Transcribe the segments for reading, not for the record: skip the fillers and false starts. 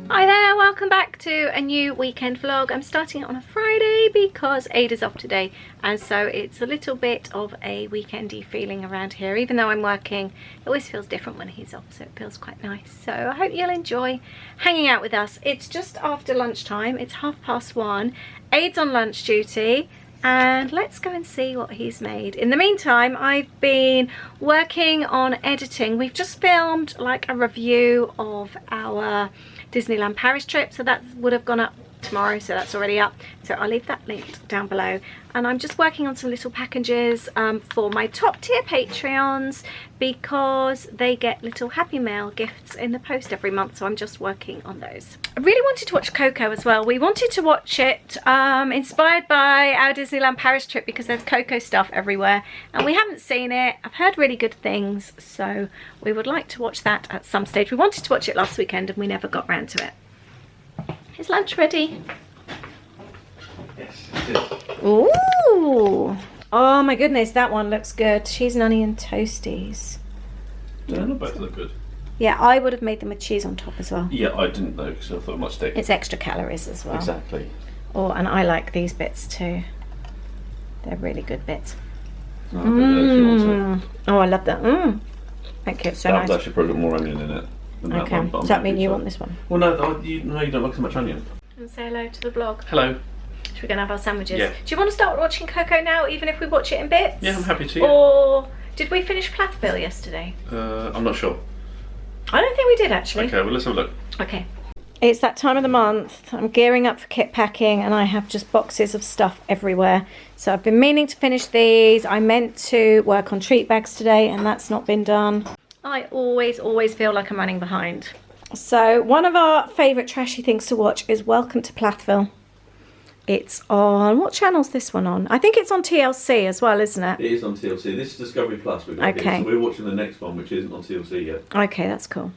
Hi there, welcome back to a new weekend vlog. I'm starting it on a Friday because Ada's off today, and so it's a little bit of a weekendy feeling around here. Even though I'm working, it always feels different when he's off, so it feels quite nice. So I hope you'll enjoy hanging out with us. It's just after lunchtime, it's 1:30. Ade's on lunch duty, and let's go and see what he's made. In the meantime, I've been working on editing. We've just filmed like a review of our Disneyland Paris trip, so that would have gone up tomorrow, so that's already up, so I'll leave that linked down below. And I'm just working on some little packages for my top tier Patreons, because they get little Happy Mail gifts in the post every month, so I'm just working on those. I really wanted to watch Coco as well. We wanted to watch it inspired by our Disneyland Paris trip, because there's Coco stuff everywhere and we haven't seen it. I've heard really good things, so we would like to watch that at some stage. We wanted to watch it last weekend and we never got round to it. Is lunch ready? Yes, it is. Ooh! Oh my goodness, that one looks good. Cheese and onion toasties. Yeah, not both look good. Yeah, I would have made them with cheese on top as well. Yeah, I didn't though, because I thought it might stick. It's extra calories as well. Exactly. Oh, and I like these bits too. They're really good bits. Oh, Oh, I love that. Thank you, it's so nice. That actually probably got more onion in it than that Okay, one. But does that mean you want this one? Well, no, you don't like so much onion. And say hello to the vlog. Hello. So we're going to have our sandwiches. Yeah. Do you want to start watching Coco now, even if we watch it in bits? Yeah, I'm happy to. Yeah. Or did we finish Plathville yesterday? I'm not sure. I don't think we did, actually. Okay, well, let's have a look. Okay. It's that time of the month. I'm gearing up for kit packing and I have just boxes of stuff everywhere. So I've been meaning to finish these. I meant to work on treat bags today and that's not been done. I always feel like I'm running behind. So one of our favourite trashy things to watch is Welcome to Plathville. It's on, what channel's this one on? I think it's on TLC as well, isn't it? It is on TLC. This is Discovery Plus we've got Okay. here, so we're watching the next one, which isn't on TLC yet. Okay, that's cool.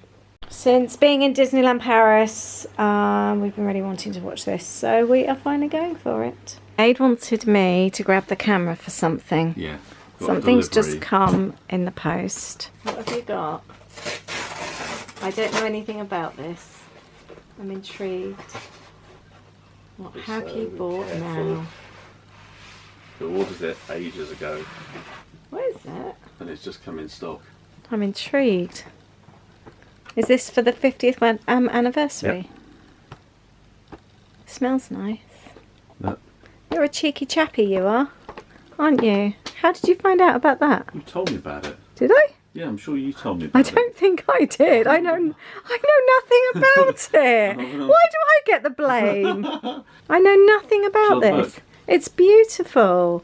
Since being in Disneyland Paris, we've been really wanting to watch this, so we are finally going for it. Aid wanted me to grab the camera for something. Yeah. Something's just come in the post. What have you got? I don't know anything about this. I'm intrigued. What have you bought now? I ordered it ages ago. What is it? And it's just come in stock. I'm intrigued. Is this for the 50th anniversary? Yep. Smells nice. No. You're a cheeky chappy, you are, aren't you? How did you find out about that? You told me about it. Did I? Yeah, I'm sure you told me about I it. don't think I did. I know nothing about it. Why do I get the blame? I know nothing about this. Look. It's beautiful.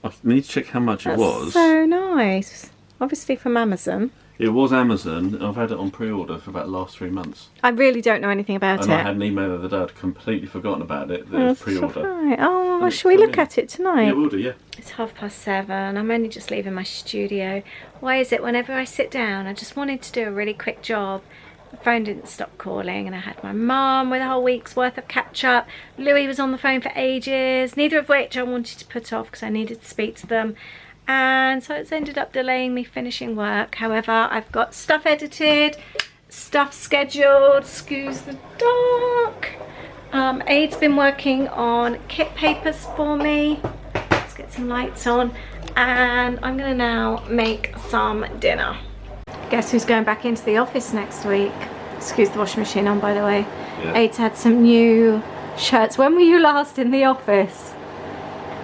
I need to check how much it was. So nice. Obviously from Amazon. It was Amazon. I've had it on pre-order for about the last 3 months. I really don't know anything about And it. I had an email the other day. I'd completely forgotten about it. That it was pre-order. Right. Oh, And shall we it's look come in. at it tonight? Yeah, we'll do, yeah. It's 7:30. I'm only just leaving my studio. Why is it whenever I sit down, I just wanted to do a really quick job. The phone didn't stop calling and I had my mum with a whole week's worth of catch up. Louis was on the phone for ages, neither of which I wanted to put off because I needed to speak to them. And so it's ended up delaying me finishing work. However, I've got stuff edited, stuff scheduled, excuse the dark. Ade's been working on kit papers for me. Let's get some lights on. And I'm gonna now make some dinner. Guess who's going back into the office next week? Excuse the washing machine on, by the way. Yeah. Ade's had some new shirts. When were you last in the office?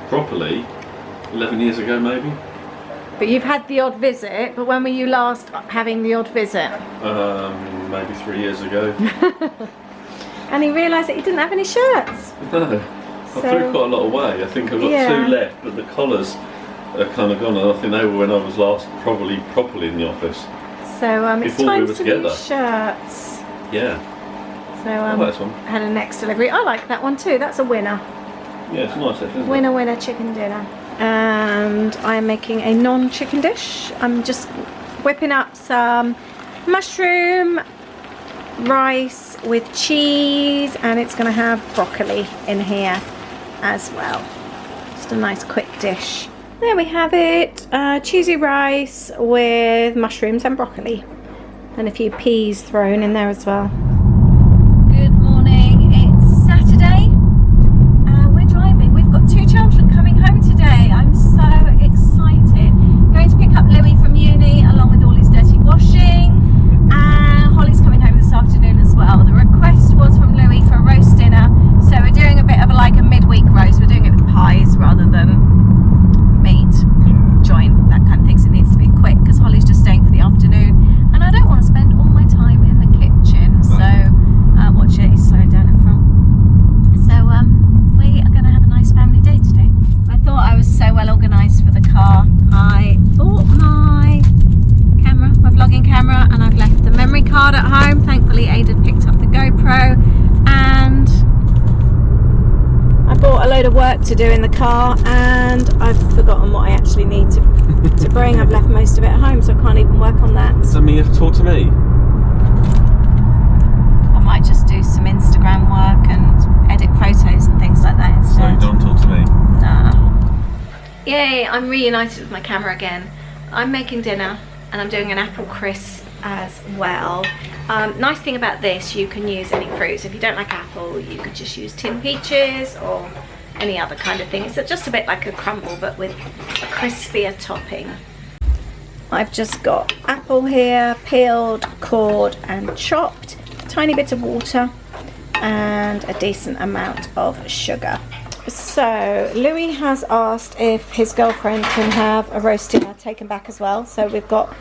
Properly, 11 years ago maybe. But you've had the odd visit, but when were you last having the odd visit? Maybe 3 years ago. And he realised that he didn't have any shirts. No. I threw quite a lot away. I think I've got 2 left, but the collars are kind of gone. And I think they were when I was last properly in the office. So it's Before we time were for together. new shirts. Yeah. So I like this one. had a next delivery. I like that one too. That's a winner. Yeah, it's nice actually, isn't Winner, winner, chicken dinner. And I am making a non-chicken dish. I'm just whipping up some mushroom, rice with cheese, and it's going to have broccoli in here as well. Just a nice quick dish. There we have it. Cheesy rice with mushrooms and broccoli. And a few peas thrown in there as well. Good card at home. Thankfully Ada picked up the GoPro, and I bought a load of work to do in the car, and I've forgotten what I actually need to bring. I've left most of it at home, so I can't even work on that. So you have to talk to me? I might just do some Instagram work and edit photos and things like that instead. So you don't talk to me? Nah. Yay, I'm reunited with my camera again. I'm making dinner and I'm doing an apple crisp as well. Nice thing about this, you can use any fruits. If you don't like apple, you could just use tin peaches or any other kind of thing. It's just a bit like a crumble, but with a crispier topping. I've just got apple here, peeled, cored and chopped, a tiny bit of water and a decent amount of sugar. So Louis has asked if his girlfriend can have a roast dinner taken back as well. So we've got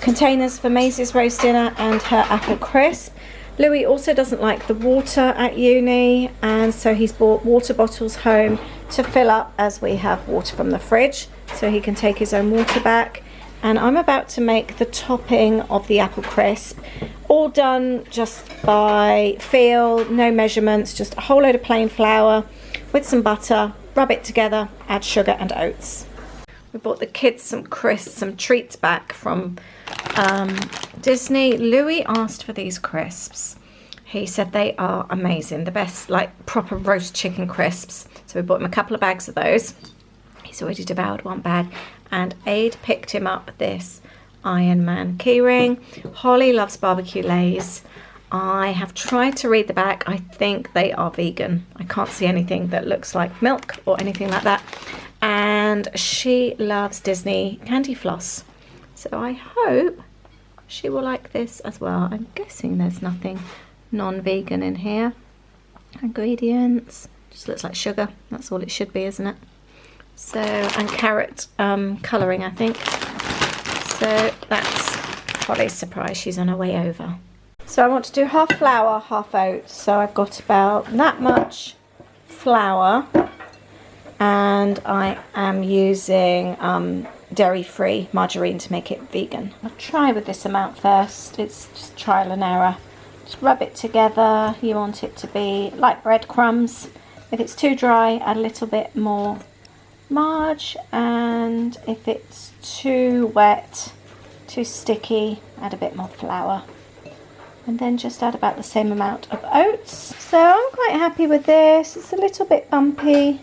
containers for Maisie's roast dinner and her apple crisp. Louis also doesn't like the water at uni, and so he's bought water bottles home to fill up as we have water from the fridge, so he can take his own water back. And I'm about to make the topping of the apple crisp, all done just by feel, no measurements, just a whole load of plain flour with some butter, rub it together, add sugar and oats. We bought the kids some crisps, some treats back from Disney. Louis asked for these crisps. He said they are amazing, the best like proper roast chicken crisps. So we bought him a couple of bags of those. He's already devoured one bag. And Aid picked him up this Iron Man keyring. Holly loves barbecue lays. I have tried to read the back. I think they are vegan. I can't see anything that looks like milk or anything like that. And she loves Disney candy floss. So I hope she will like this as well. I'm guessing there's nothing non-vegan in here. Ingredients. Just looks like sugar. That's all it should be, isn't it? So, and carrot colouring, I think. So that's Holly's surprise. She's on her way over. So I want to do half flour, half oats. So I've got about that much flour, and I am using dairy-free margarine to make it vegan. I'll try with this amount first. It's just trial and error. Just rub it together. You want it to be like breadcrumbs. If it's too dry, add a little bit more marge, and if it's too wet, too sticky, add a bit more flour. And then just add about the same amount of oats. So I'm quite happy with this. It's a little bit bumpy,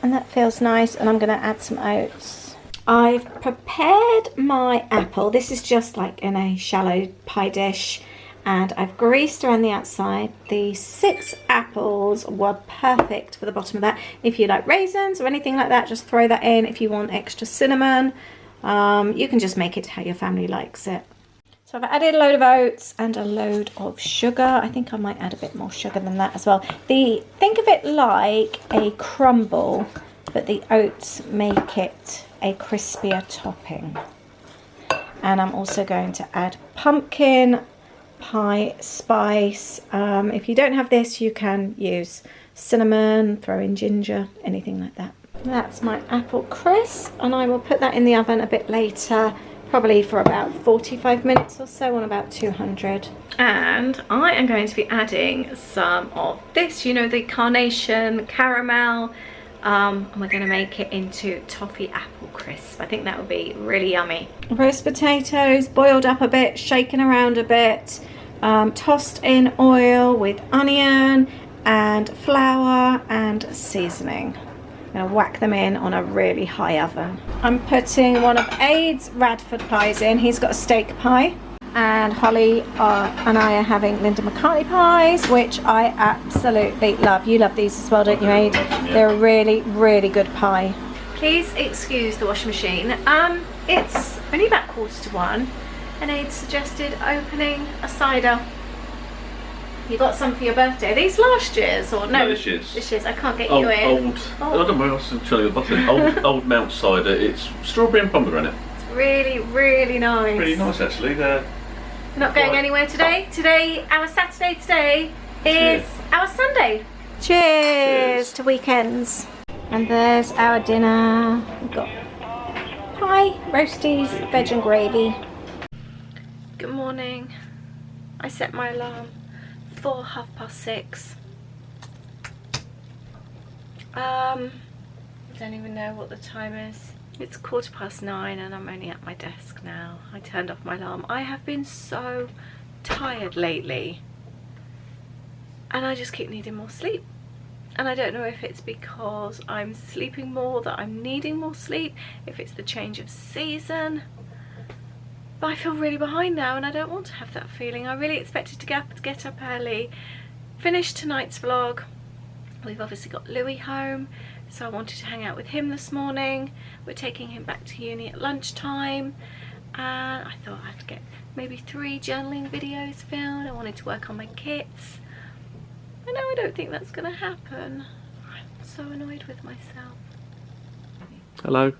and that feels nice. And I'm going to add some oats. I've prepared my apple. This is just like in a shallow pie dish, and I've greased around the outside. The 6 apples were perfect for the bottom of that. If you like raisins or anything like that, just throw that in. If you want extra cinnamon, you can just make it how your family likes it. So I've added a load of oats and a load of sugar. I think I might add a bit more sugar than that as well. Think of it like a crumble, but the oats make it a crispier topping. And I'm also going to add pumpkin pie spice. If you don't have this, you can use cinnamon, throw in ginger, anything like that. That's my apple crisp, and I will put that in the oven a bit later, probably for about 45 minutes or so on about 200. And I am going to be adding some of this, you know, the carnation caramel, and we're going to make it into toffee apple crisp. I think that would be really yummy. Roast potatoes, boiled up a bit, shaken around a bit, tossed in oil with onion and flour and seasoning. I'm going to whack them in on a really high oven. I'm putting one of Aid's Radford pies in. He's got a steak pie. And Holly and I are having Linda McCartney pies, which I absolutely love. You love these as well, don't you, Aid? Yeah. They're a really, really good pie. Please excuse the washing machine. It's only about 1:45, and Aid suggested opening a cider. You got some for your birthday. Are these last year's or no? No, this year's. This year's. I can't get you in. I don't know what else to tell you about it. Old Mount cider. It's strawberry and pomegranate. It's really, really nice. Pretty nice actually. They're not going anywhere today. Our Saturday today is our Sunday. Cheers to weekends. And there's our dinner. We've got pie, roasties, veg and gravy. Good morning. I set my alarm for 6:30. I don't even know what the time is. It's 9:15 and I'm only at my desk now. I turned off my alarm. I have been so tired lately and I just keep needing more sleep. And I don't know if it's because I'm sleeping more that I'm needing more sleep, if it's the change of season. But I feel really behind now and I don't want to have that feeling. I really expected to get up early, finish tonight's vlog. We've obviously got Louis home, so I wanted to hang out with him this morning. We're taking him back to uni at lunchtime. And I thought I'd get maybe 3 journaling videos filmed. I wanted to work on my kits. I know I don't think that's going to happen. I'm so annoyed with myself. Hello.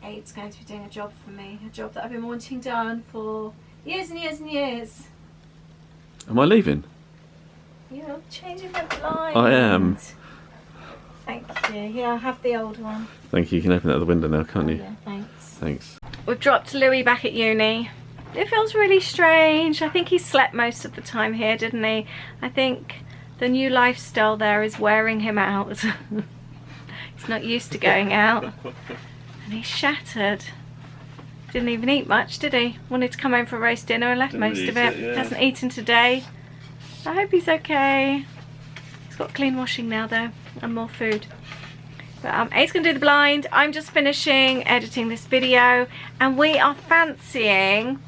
Aid's going to be doing a job for me. A job that I've been wanting done for years and years and years. Am I leaving? You're changing my blind. I am. Thank you. Yeah, I have the old one. Thank you. You can open it out the window now, can't you? Yeah, thanks. Thanks. We've dropped Louis back at uni. It feels really strange. I think he slept most of the time here, didn't he? I think the new lifestyle there is wearing him out. He's not used to going out. And he's shattered. Didn't even eat much, did he? Wanted to come home for a roast dinner and left most of it. Yeah. Hasn't eaten today. I hope he's okay. He's got clean washing now though, and more food. But Aid's gonna do the blind. I'm just finishing editing this video, and we are fancying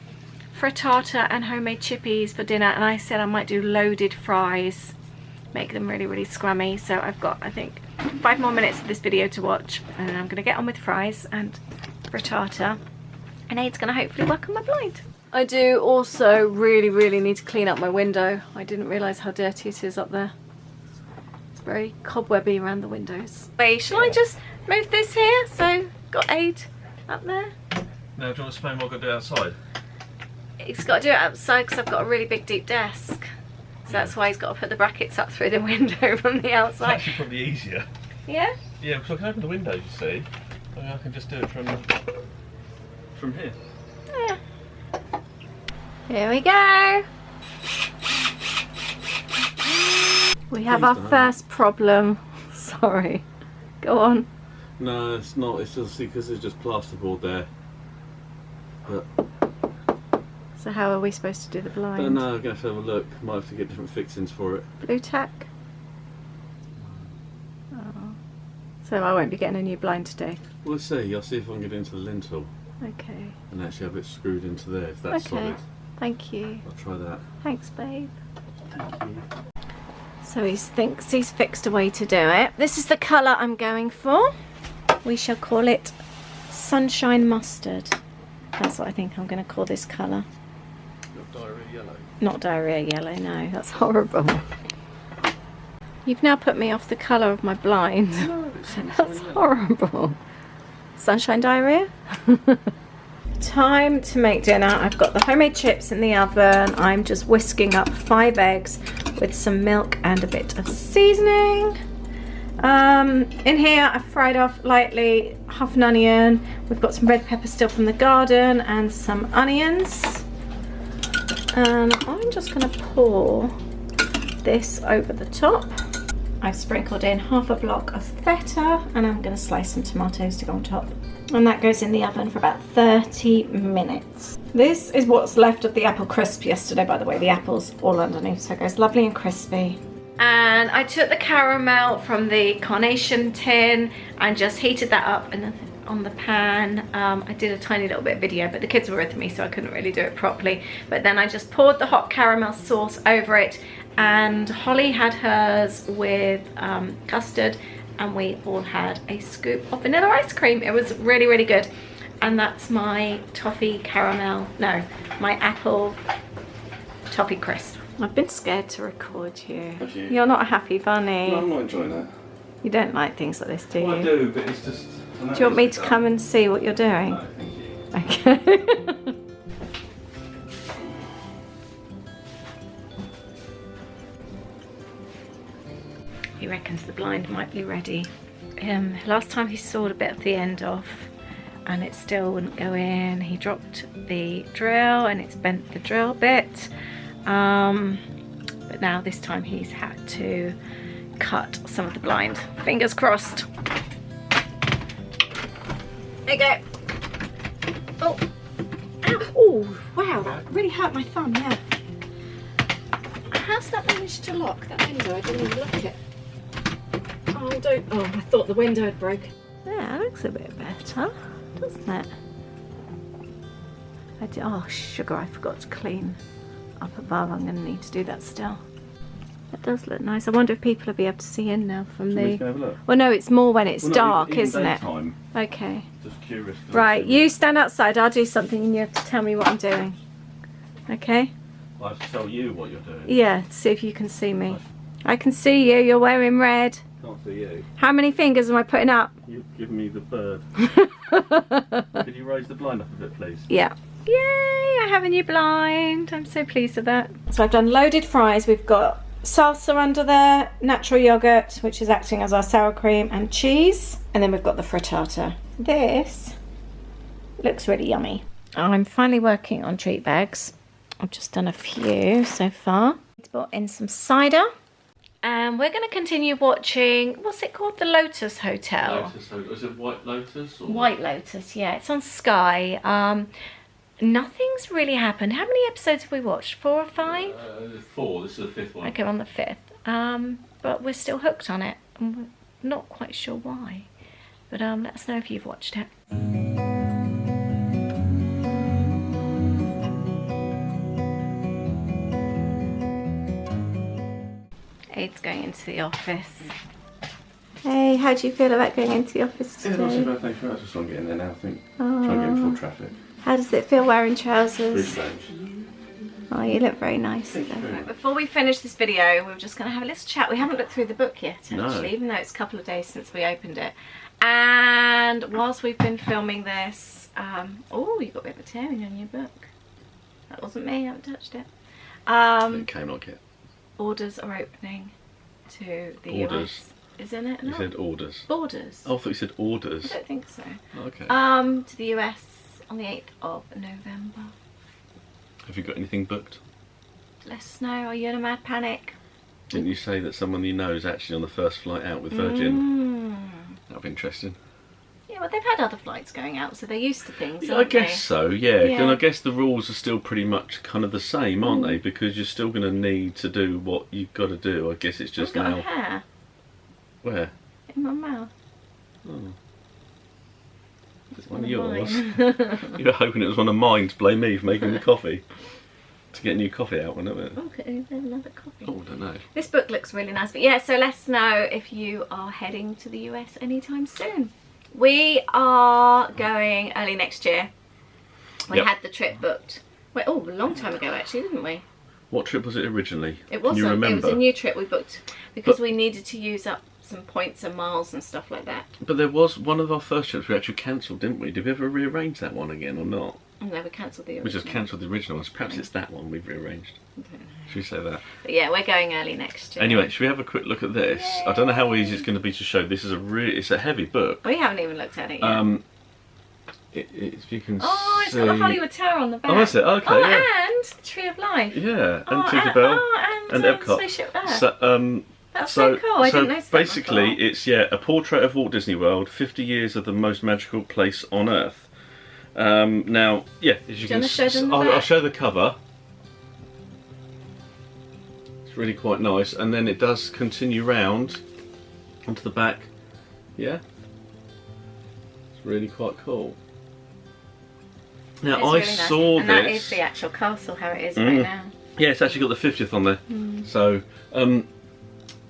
frittata and homemade chippies for dinner. And I said I might do loaded fries, make them really, really scrummy. So I've got, I think, 5 more minutes of this video to watch, and then I'm gonna get on with fries and frittata. And Aid's gonna hopefully work on my blind. I do also really need to clean up my window. I didn't realise how dirty it is up there. It's very cobwebby around the windows. Wait, shall I just move this here? So, got Aid up there. Now, do you want to explain what I've got to do outside? He's got to do it outside because I've got a really big deep desk. So that's why he's got to put the brackets up through the window from the outside. It's actually probably easier. Yeah? Yeah, because I can open the windows, you see. I can just do it from here. Yeah. Here we go. We have our first problem. Sorry. Go on. No, it's not. It's just because there's just plasterboard there. But so how are we supposed to do the blind? I don't know. I'm going to have a look. Might have to get different fixings for it. Blue tack? Oh. So I won't be getting a new blind today? We'll see. I'll see if I can get into the lintel. Okay. And actually have it screwed into there if that's solid. Thank you. I'll try that. Thanks, babe. Thank you. So he thinks he's fixed a way to do it. This is the colour I'm going for. We shall call it Sunshine Mustard. That's what I think I'm going to call this colour. Not diarrhea yellow. Not diarrhea yellow, no. That's horrible. You've now put me off the colour of my blind. No, it's that's horrible. Sunshine diarrhea? Time to make dinner. I've got the homemade chips in the oven. I'm just whisking up 5 eggs with some milk and a bit of seasoning. In here I've fried off lightly half an onion. We've got some red pepper still from the garden and some onions. And I'm just going to pour this over the top. I've sprinkled in half a block of feta and I'm going to slice some tomatoes to go on top. And that goes in the oven for about 30 minutes. This is what's left of the apple crisp yesterday, by the way. The apple's all underneath, so it goes lovely and crispy. And I took the caramel from the carnation tin and just heated that up on the pan. I did a tiny little bit of video, but the kids were with me, so I couldn't really do it properly. But then I just poured the hot caramel sauce over it, and Holly had hers with custard, and we all had a scoop of vanilla ice cream. It was really, really good. And that's my toffee caramel, no, my apple toffee crisp. I've been scared to record you. Have you? You're not a happy bunny. No, I'm not enjoying that. You don't like things like this, do you? Well, I do, but it's just... Do you want me to come and see what you're doing? No, thank you. Okay. He reckons the blind might be ready. Last time he sawed a bit of the end off, and it still wouldn't go in. He dropped the drill and it's bent the drill bit. But now this time he's had to cut some of the blind. Fingers crossed. There you go. Oh, ow. Oh, wow, that really hurt my thumb, yeah. How's that managed to lock, that window? I didn't even look at it. Oh, I thought the window had broken. Yeah, it looks a bit better, doesn't it? Oh, sugar, I forgot to clean up above. I'm going to need to do that still. That does look nice. I wonder if people will be able to see in now from the... Have a look? Well, no, it's more when it's dark, even isn't it? daytime. Okay. Just curious. Right, you stand outside. I'll do something and you have to tell me what I'm doing. Okay? I have to tell you what you're doing. Yeah, see if you can see me. I can see you. You're wearing red. Can't see you. How many fingers am I putting up? You've given me the bird. Could you raise the blind up a bit, please? Yeah. Yay, I have a new blind. I'm so pleased with that. So I've done loaded fries. We've got salsa under there, natural yogurt, which is acting as our sour cream, and cheese. And then we've got the frittata. This looks really yummy. I'm finally working on treat bags. I've just done a few so far. It's brought in some cider. And we're going to continue watching, what's it called? The Lotus Hotel. Lotus, is it White Lotus? Or? White Lotus, yeah. It's on Sky. Nothing's really happened. How many episodes have we watched? 4 or 5? 4. This is the 5th one. Okay, we're on the 5th. But we're still hooked on it. And we're not quite sure why. But let us know if you've watched it. Aid's going into the office. Hey, how do you feel about going into the office today? Yeah, not too bad, thanks very much. Just want to get in there now, I think. Trying to get in full traffic. How does it feel wearing Pretty trousers? strange. Oh, you look very nice. Right, before we finish this video, we're just going to have a little chat. We haven't looked through the book yet, actually, No. even though it's a couple of days since we opened it. And whilst we've been filming this, oh, you've got a bit of a tearing on your book. That wasn't me, I haven't touched it. It came like it. Orders are opening to the Orders. US. Isn't it? You No. said orders. Borders. Oh, I thought you said orders. I don't think so. Okay. To the US on the 8th of November. Have you got anything booked? Let us know. Are you in a mad panic? Didn't you say that someone you know is actually on the first flight out with Virgin? That'll be interesting. Yeah, well, they've had other flights going out, so they're used to things. Yeah, I aren't guess they? so, yeah. Yeah. And I guess the rules are still pretty much kind of the same, aren't they? Because you're still going to need to do what you've got to do. I guess it's just I've got now. a hair Where? in my mouth. Oh. It's One one of of yours. mine. You were hoping it was one of mine to blame me for making the coffee. To get new coffee out, wasn't it? Okay, then another coffee. Oh, I don't know. This book looks really nice, but yeah, so let us know if you are heading to the US anytime soon. We are going early next year. We Yep. had the trip booked. Wait, oh, a long time ago actually, didn't we? What trip was it originally? It Can wasn't. you It remember? was a new trip we booked because But- we needed to use up some points and miles and stuff like that. But there was one of our first trips we actually cancelled, didn't we? Did we ever rearrange that one again or not? And then we cancelled the original. We just cancelled the original one. So perhaps it's that one we've rearranged. Should we say that? But yeah, we're going early next year. Anyway, should we have a quick look at this? I don't know how easy it's going to be to show. This is it's a heavy book. We haven't even looked at it yet. If you can Oh, it's see. got the Hollywood Tower on the back. Oh, is it? Okay, Oh, yeah. and the Tree of Life. Yeah, and Oh, Tinkerbell and Epcot. Spaceship Earth. So, That's so cool. I didn't notice that basically, before. it's a portrait of Walt Disney World, 50 years of the most magical place on Earth. Now, yeah, as you Do you can wanna show them the I'll back? show the cover. It's really quite nice, and then it does continue round onto the back. Yeah, it's really quite cool. Now, It's I really nice. saw and this. that is the actual castle, how it is right now. Yeah, it's actually got the 50th on there. So,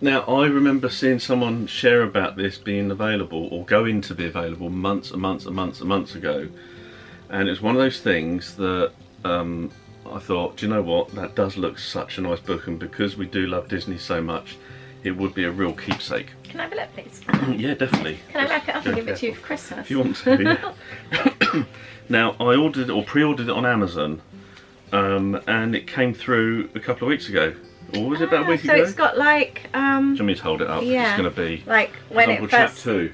now I remember seeing someone share about this being available, or going to be available, months and months and months and months ago. And it's one of those things that I thought, do you know what, that does look such a nice book, and because we do love Disney so much, it would be a real keepsake. Can I have a look, please? Yeah, definitely. Can I wrap it up and Go give it to you careful. for Christmas? If you want to, yeah. Now, I ordered or pre-ordered it on Amazon, and it came through a couple of weeks ago. Or was it about a week so ago? it's got like, Do you want me to hold it up? yeah, It's going to be like when example it chap first... 2.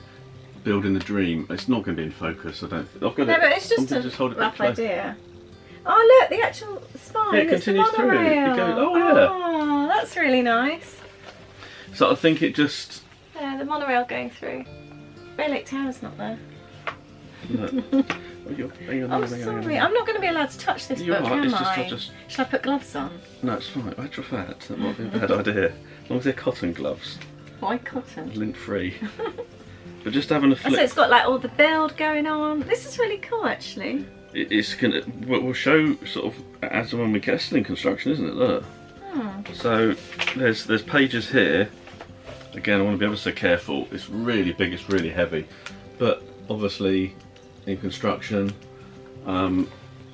building the dream. It's not going to be in focus, I don't think. I've got No, it. but it's just I'm a just hold it rough close. idea. Oh look, the actual spine. Yeah, it it's the continues through. It monorail. goes, oh yeah. Oh, that's really nice. So I think it just... Yeah, the monorail going through. Bay Lake Tower's not there. No. Hang on, Oh, sorry. I'm not going to be allowed to touch this book, are, am it's I? just... Shall I put gloves on? No, it's fine. Actual fact, that might be a bad idea. As long as they're cotton gloves. Why cotton? Lint free. But just having a Oh, so flip... it's got like all the build going on. This is really cool, actually. It's gonna... We'll show sort of as and when we get still in construction, isn't it? Look. So there's pages here. Again, I want to be ever so careful. It's really big, it's really heavy. But obviously in construction, I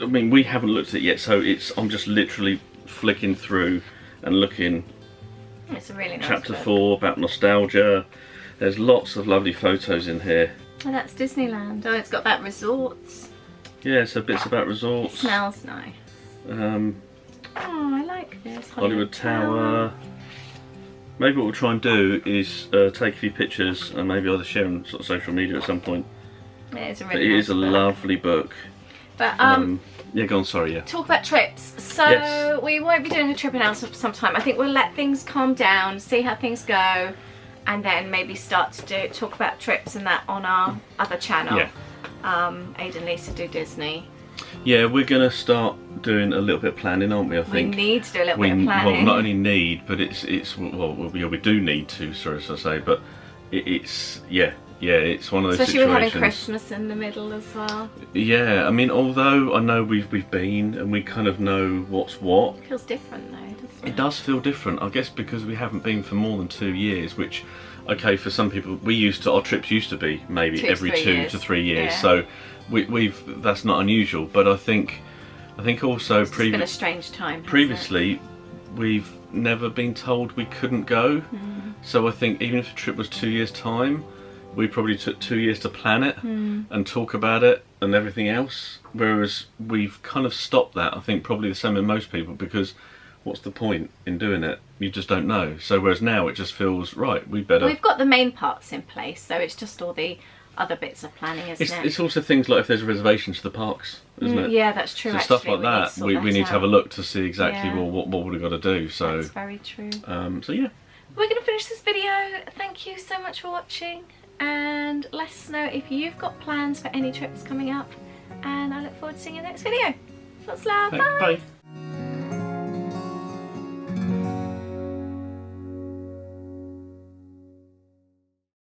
mean, we haven't looked at it yet, so I'm just literally flicking through and looking. It's a really nice Chapter book. 4 about nostalgia. There's lots of lovely photos in here. Oh, that's Disneyland. Oh, it's got about resorts. Yeah, so bits about It resorts. smells nice. Oh, I like this. Hollywood Tower. Maybe what we'll try and do is take a few pictures and maybe either share on sort of social media at some point. It is a But really it nice is a book. lovely book. But Yeah, go on, sorry, yeah. talk about trips. So Yes. we won't be doing a trip announcement for some time. I think we'll let things calm down, see how things go, and then maybe start to talk about trips and that on our other channel. Yeah. Ada and Lisa do Disney. Yeah, we're going to start doing a little bit of planning, aren't we, I think? We need to do a little bit of planning. Well, not only need, but we do need to, sorry to say, but it's one of those Especially situations. with having Christmas in the middle as well. Yeah, I mean, although I know we've been and we kind of know what's what. It feels different though, doesn't it? It does feel different, I guess, because we haven't been for more than 2 years, which, okay, for some people, our trips used to be maybe every 2 to 3 years, yeah. so that's not unusual. But I think also It's been a strange time. previously we've never been told we couldn't go. So I think even if the trip was 2 years' time, we probably took 2 years to plan it and talk about it and everything else. Whereas we've kind of stopped that, I think probably the same with most people, because what's the point in doing it? You just don't know. So whereas now it just feels, right, we better... We've got the main parts in place, so it's just all the other bits of planning, isn't it? It's also things like if there's a reservation to the parks, isn't it? Yeah, that's true. So actually, stuff like that, we need to have a look to see exactly what we've got to do. So that's very true. so yeah. We're going to finish this video. Thank you so much for watching, and let us know if you've got plans for any trips coming up, and I look forward to seeing you in the next video. Lots of love. Bye.